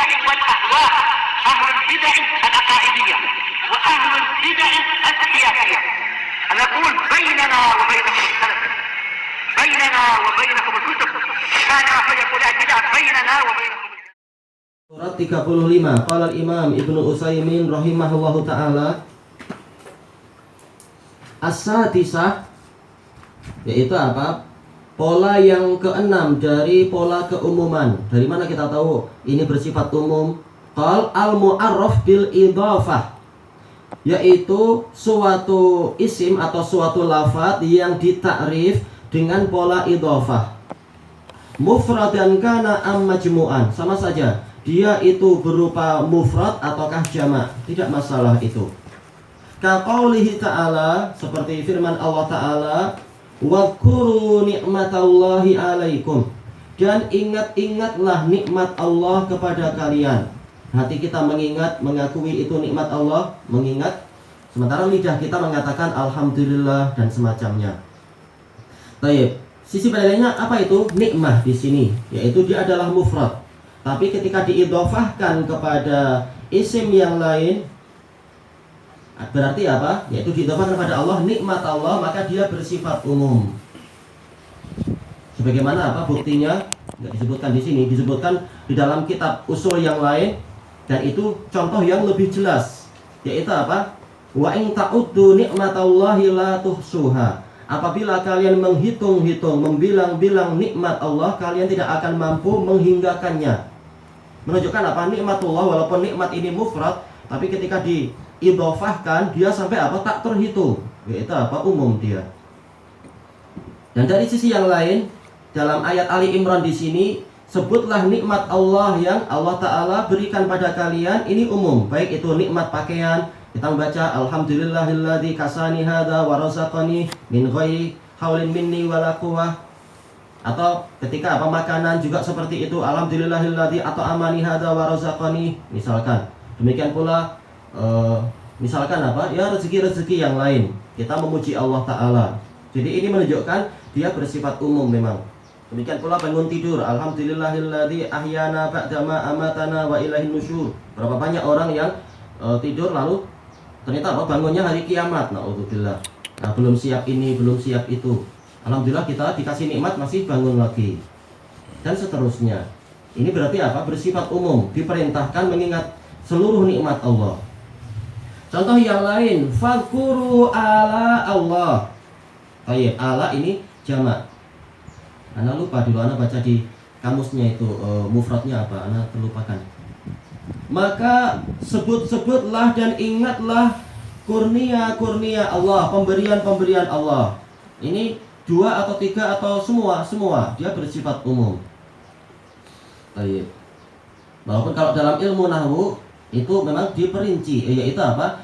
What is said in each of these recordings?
البدع والأهواء، أهل البدع العقائدية وأهل البدع السياسية. نقول بيننا وبينكم السلف، بيننا وبينكم الكتب، كان فيقول البدع بيننا وبينكم. Surat 35. Qala al-Imam Ibnu Utsaimin rahimahullahu taala, as-satisah, yaitu apa? Pola yang keenam dari pola keumuman. Dari mana kita tahu ini bersifat umum? Qal al-mu'arraf bil idhafah, yaitu suatu isim atau suatu lafaz yang ditakrif dengan pola idhafah. Mufradan kana am majmu'an, sama saja dia itu berupa mufrad ataukah jamak, tidak masalah itu. Kaqaulihi ta'ala, seperti firman Allah Ta'ala, wadhkuru ni'matallahi alaikum, dan ingat-ingatlah nikmat Allah kepada kalian. Hati kita mengingat, mengakui itu nikmat Allah, mengingat, sementara lidah kita mengatakan alhamdulillah dan semacamnya. Baik, sisi lainnya apa itu nikmah di sini? Yaitu dia adalah mufrad. Tapi ketika diidhofahkan kepada isim yang lain, berarti apa? Yaitu diidhofahkan kepada Allah, nikmat Allah, maka dia bersifat umum. Sebagaimana apa buktinya? Tidak disebutkan di sini, disebutkan di dalam kitab usul yang lain, dan itu contoh yang lebih jelas. Yaitu apa? Wa in ta'uddu ni'matallahi la tuhsuha. Apabila kalian menghitung-hitung, membilang-bilang nikmat Allah, kalian tidak akan mampu menghinggakannya. Menunjukkan apa? Nikmatullah, walaupun nikmat ini mufrad, tapi ketika diidhofahkan, dia sampai apa? Tak terhitung. Yaitu apa? Umum dia. Dan dari sisi yang lain, dalam ayat Ali Imran di sini, sebutlah nikmat Allah yang Allah Ta'ala berikan pada kalian, ini umum. Baik itu nikmat pakaian, kita membaca alhamdulillahilladzi kasani hadza wa razaqani min ghairi haulin minni wala quwwah. Atau ketika apa makanan juga seperti itu, alhamdulillahilladzi at'amani hadza wa razaqani, misalkan. Demikian pula misalkan apa? Ya rezeki-rezeki yang lain. Kita memuji Allah Ta'ala. Jadi ini menunjukkan dia bersifat umum memang. Demikian pula bangun tidur, alhamdulillahilladzi ahyana ba'dama amatana wa ilaihin nusyur. Berapa banyak orang yang tidur lalu ternyata apa? Bangunnya hari kiamat. Naudzubillah. Nah, belum siap ini, belum siap itu. Alhamdulillah kita dikasih nikmat masih bangun lagi. Dan seterusnya. Ini berarti apa? Bersifat umum, diperintahkan mengingat seluruh nikmat Allah. Contoh yang lain, fadhkuru ala Allah. Baik, ala ini jamak. Ana lupa dulu, ana baca di kamusnya itu mufradnya apa, ana terlupakan. Maka sebut-sebutlah dan ingatlah kurnia-kurnia Allah, pemberian-pemberian Allah. Ini dua atau tiga atau semua dia bersifat umum. Baik. Walaupun kalau dalam ilmu nahwu itu memang diperinci, yaitu apa?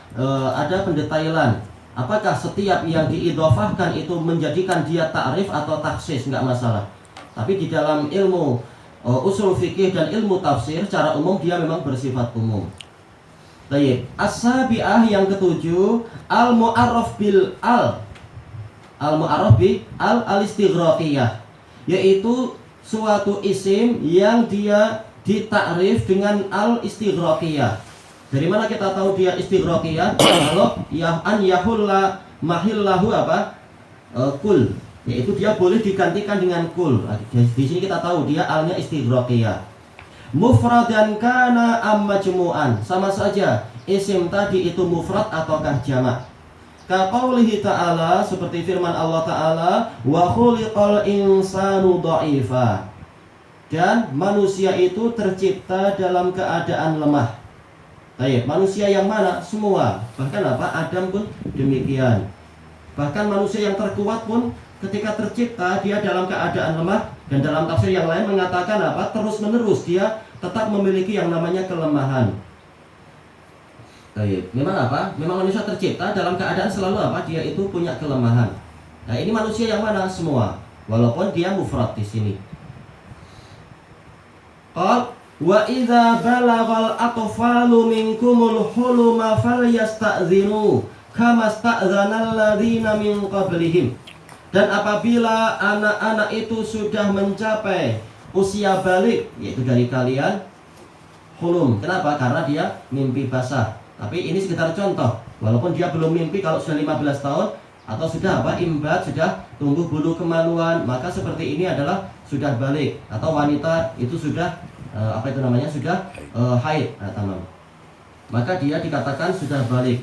Ada pendetailan. Apakah setiap yang diidhofahkan itu menjadikan dia ta'rif atau taksis, enggak masalah. Tapi di dalam ilmu usul fikih dan ilmu tafsir secara umum dia memang bersifat umum. Baik. As-sabi'ah yang ketujuh, al-mu'arraf bil al-mu'arraf bi al-istighraqiyah, yaitu suatu isim yang dia ditakrif dengan al-istighraqiyah. Dari mana kita tahu dia istighraqiyah? Kalau an yahulla mahillahu apa? Kul, yaitu dia boleh digantikan dengan kul. Di sini kita tahu dia alnya istighraqiyah. Mufradan kana am majmu'an, sama saja isim tadi itu mufrad ataukah jamak. Kaqaulihi ta'ala, seperti firman Allah Ta'ala, wa khuliqal insanu dha'ifa, dan manusia itu tercipta dalam keadaan lemah. Baik, manusia yang mana? Semua. Bahkan apa? Adam pun demikian. Bahkan manusia yang terkuat pun ketika tercipta dia dalam keadaan lemah. Dan dalam tafsir yang lain mengatakan apa? Terus menerus dia tetap memiliki yang namanya kelemahan. Baik, memang apa? Memang manusia tercipta dalam keadaan selalu apa? Dia itu punya kelemahan. Nah, ini manusia yang mana? Semua. Walaupun dia mufrad di sini. Qal wa idza balagal atfalu minkumul huluma falyasta'zinu kama sta'zanal ladzina min qablihim. Dan apabila anak-anak itu sudah mencapai usia balik, yaitu dari kalian, hulum. Kenapa? Karena dia mimpi basah. Tapi ini sekitar contoh. Walaupun dia belum mimpi, kalau sudah 15 tahun atau sudah imbat, sudah tumbuh bulu kemaluan, maka seperti ini adalah sudah balik. Atau wanita itu sudah sudah haid. Tamam. Maka dia dikatakan sudah balik.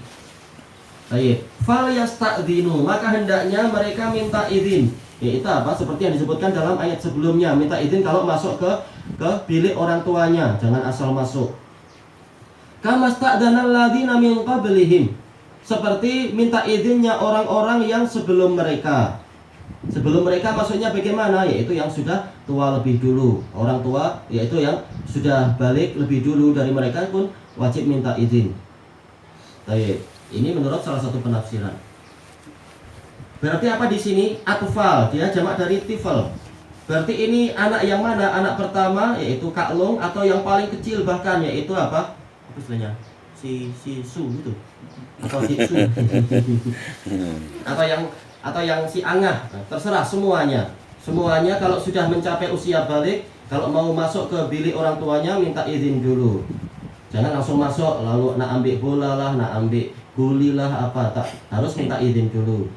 Baik. Fal yasta'dzinu, maka hendaknya mereka minta izin. Yaitu seperti yang disebutkan dalam ayat sebelumnya, minta izin kalau masuk ke bilik orang tuanya, jangan asal masuk. Kama sta'dzanal ladzina min qablihim, seperti minta izinnya orang-orang yang sebelum mereka. Sebelum mereka maksudnya bagaimana? Yaitu yang sudah tua lebih dulu. Orang tua yaitu yang sudah balik lebih dulu dari mereka pun wajib minta izin. Baik. Ini menurut salah satu penafsiran. Berarti apa di sini? Atfal, dia jamak dari tifal. Berarti ini anak yang mana? Anak pertama yaitu kaklung, atau yang paling kecil bahkan yaitu apa istilahnya? Si su itu. Atau si su. atau yang si angah. Terserah semuanya. Semuanya kalau sudah mencapai usia balik, kalau mau masuk ke bilik orang tuanya minta izin dulu. Jangan langsung masuk lalu nak ambil bola lah, nak ambil guli lah tak, harus minta izin dulu.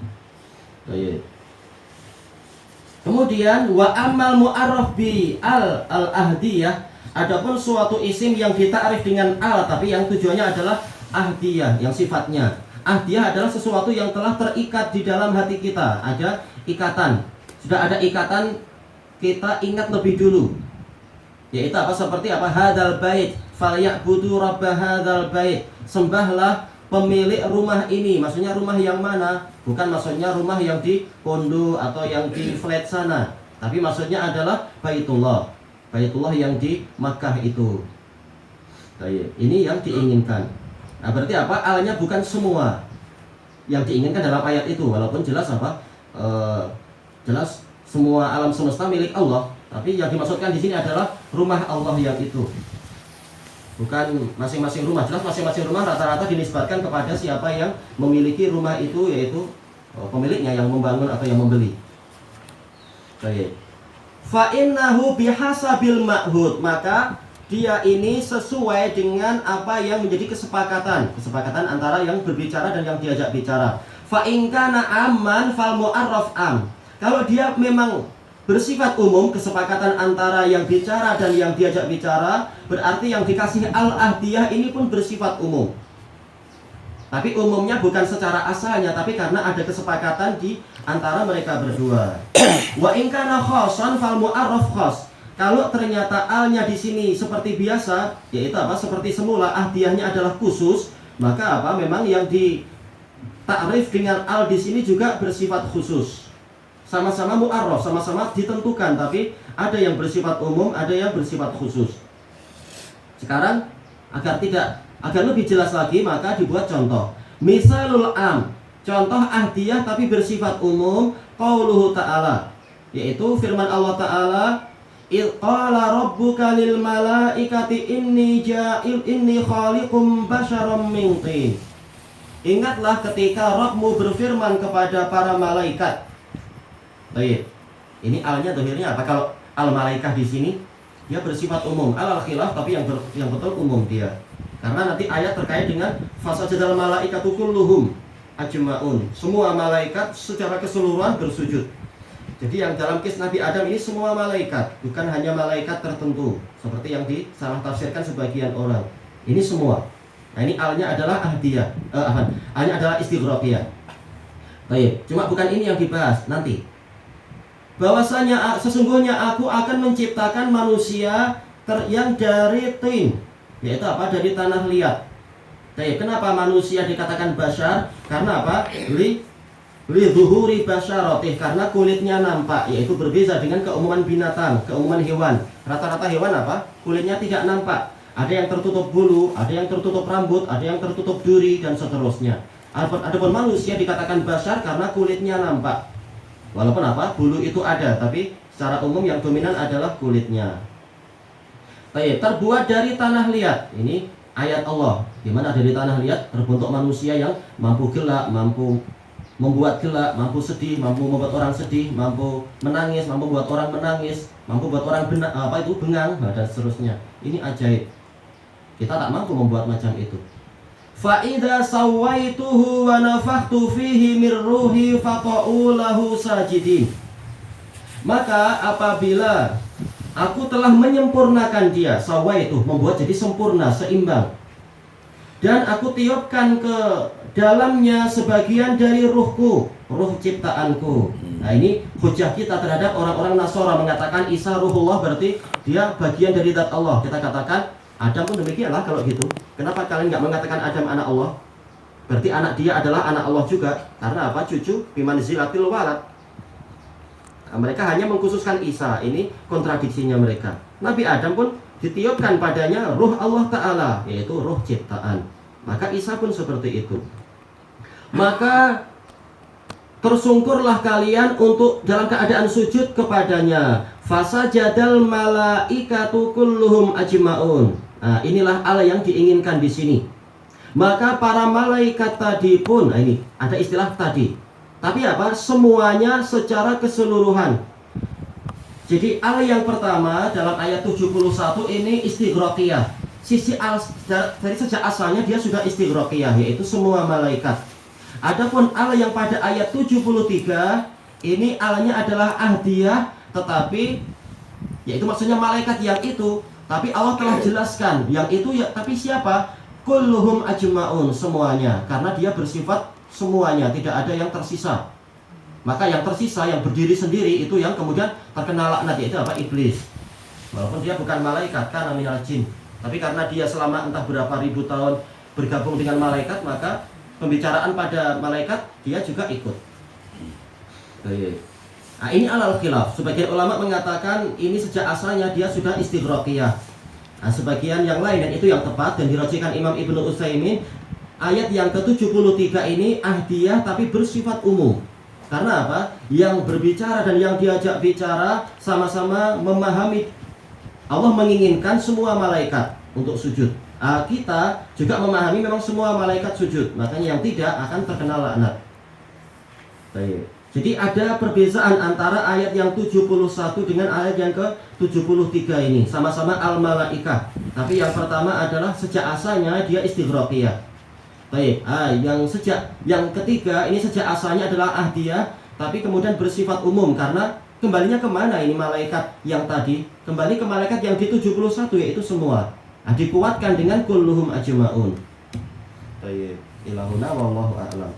Kemudian wa amal mu'arraf bi al ahdiyah, adapun suatu isim yang ditakrif dengan al tapi yang tujuannya adalah ahdiyah, yang sifatnya ahdiyah adalah sesuatu yang telah terikat di dalam hati kita, ada ikatan, sudah ada ikatan, kita ingat lebih dulu. Yaitu seperti hadal bait falyabudu rabb hadzal bait, sembahlah pemilik rumah ini. Maksudnya rumah yang mana? Bukan maksudnya rumah yang di Pondo atau yang di flat sana, tapi maksudnya adalah Baitullah. Baitullah yang di Makkah itu. Ini yang diinginkan. Nah, berarti alnya bukan semua yang diinginkan dalam ayat itu, walaupun jelas jelas semua alam semesta milik Allah, tapi yang dimaksudkan di sini adalah rumah Allah yang itu. Bukan masing-masing rumah. Jelas masing-masing rumah rata-rata dinisbatkan kepada siapa yang memiliki rumah itu, yaitu pemiliknya yang membangun atau yang membeli. Baik. Fa innahu bihasabil ma'hud, maka dia ini sesuai dengan apa yang menjadi kesepakatan antara yang berbicara dan yang diajak bicara. Fa in kana amman fal mu'arraf am. Kalau dia memang bersifat umum, kesepakatan antara yang bicara dan yang diajak bicara, berarti yang dikasih al-ahdiyah ini pun bersifat umum. Tapi umumnya bukan secara asalnya, tapi karena ada kesepakatan di antara mereka berdua. Wa in kana khassan fal mu'arraf khass. Kalau ternyata alnya di sini seperti biasa, yaitu seperti semula ahdiyahnya adalah khusus, maka memang yang ditakrif dengan al di sini juga bersifat khusus. Sama-sama mu'arraf, sama-sama ditentukan, tapi ada yang bersifat umum, ada yang bersifat khusus. Sekarang agar lebih jelas lagi, maka dibuat contoh. Misalul am, contoh ahdiyah tapi bersifat umum, qauluhu ta'ala, yaitu firman Allah Ta'ala, "Idz qala rabbuka lil malaikati inni khaliqum basyaram min tin." Ingatlah ketika Rabbmu berfirman kepada para malaikat. Baik. Ini alnya dohirnya apa? Kalau al malaikah di sini dia bersifat umum, al khilaf tapi yang betul umum dia. Karena nanti ayat terkait dengan fasajadal malaikatu kulluhum ajmaun. Semua malaikat secara keseluruhan bersujud. Jadi yang dalam kisah Nabi Adam ini semua malaikat, bukan hanya malaikat tertentu seperti yang disalah tafsirkan sebagian orang. Ini semua. Nah, ini alnya adalah ahdiyah. Alnya adalah istighraqiyah. Baik, cuma bukan ini yang dibahas nanti. Bahwasanya sesungguhnya aku akan menciptakan manusia yang dari tin, yaitu dari tanah liat. Baik, kenapa manusia dikatakan basyar? Karena li zuhuri basyarotih, karena kulitnya nampak, yaitu berbeza dengan keumuman binatang, keumuman hewan. Rata-rata hewan kulitnya tidak nampak. Ada yang tertutup bulu, ada yang tertutup rambut, ada yang tertutup duri, dan seterusnya. Adapun manusia dikatakan basyar karena kulitnya nampak. Walaupun bulu itu ada, tapi secara umum yang dominan adalah kulitnya. Baik, terbuat dari tanah liat. Ini ayat Allah. Dimana dari tanah liat terbentuk manusia yang mampu gelak, mampu membuat gelak, mampu sedih, mampu membuat orang sedih, mampu menangis, mampu membuat orang menangis, mampu membuat orang bengang, dan seterusnya. Ini ajaib. Kita tak mampu membuat macam itu. Fa idza sawaituhu wa nafakhtu fihi min ruhi faqa'u lahu sajidin. Maka apabila aku telah menyempurnakan dia, sawaitu membuat jadi sempurna, seimbang. Dan aku tiupkan ke dalamnya sebagian dari ruhku, ruh ciptaanku. Nah ini hujah kita terhadap orang-orang Nasara mengatakan Isa ruhullah, berarti dia bagian dari zat Allah. Kita katakan Adam pun demikianlah kalau gitu. Kenapa kalian nggak mengatakan Adam anak Allah? Berarti anak dia adalah anak Allah juga. Karena apa? Cucu bimanzilatil walad. Nah, mereka hanya mengkhususkan Isa. Ini kontradiksinya mereka. Nabi Adam pun ditiupkan padanya ruh Allah Ta'ala, yaitu ruh ciptaan. Maka Isa pun seperti itu. Maka tersungkurlah kalian untuk dalam keadaan sujud kepadanya. Fasajadal malaikatu kulluhum ajmaun. Nah, inilah Allah yang diinginkan di sini. Maka para malaikat tadi pun, nah ini ada istilah tadi. Tapi apa? Semuanya secara keseluruhan. Jadi Allah yang pertama dalam ayat 71 ini istighraqiyah. Sisi dari sejak asalnya dia sudah istighraqiyah, yaitu semua malaikat. Adapun Allah yang pada ayat 73 ini Allahnya adalah ahdiyah, tetapi yaitu maksudnya malaikat yang itu, tapi Allah telah jelaskan yang itu ya, tapi siapa? Kulluhum ajmaun, semuanya, karena dia bersifat semuanya, tidak ada yang tersisa. Maka yang tersisa, yang berdiri sendiri itu yang kemudian terkena laknat, yaitu apa? Iblis. Walaupun dia bukan malaikat, karena minal jin, tapi karena dia selama entah berapa ribu tahun bergabung dengan malaikat, maka pembicaraan pada malaikat dia juga ikut. Nah ini alal khilaf. Sebagian ulama mengatakan ini sejak asalnya dia sudah istighraqiyah. Nah, sebagian yang lain, dan itu yang tepat dan dirajikan Imam Ibnu Utsaimin, ayat yang ke-73 ini ahdiyah tapi bersifat umum. Karena apa? Yang berbicara dan yang diajak bicara sama-sama memahami Allah menginginkan semua malaikat untuk sujud. Kita juga memahami memang semua malaikat sujud, makanya yang tidak akan terkena laknat. Baik. Jadi ada perbedaan antara ayat yang 71 dengan ayat yang ke-73 ini. Sama-sama al-malaikah. Tapi yang pertama adalah sejak asalnya dia istighraqiyah. Baik. Yang ketiga ini sejak asalnya adalah ahdiyah, tapi kemudian bersifat umum karena kembalinya kemana ini malaikat yang tadi? Kembali ke malaikat yang di 71, yaitu semua. Dikuatkan dengan kulluhum ajmaun. Baik. Ilahuna wallahu a'lam.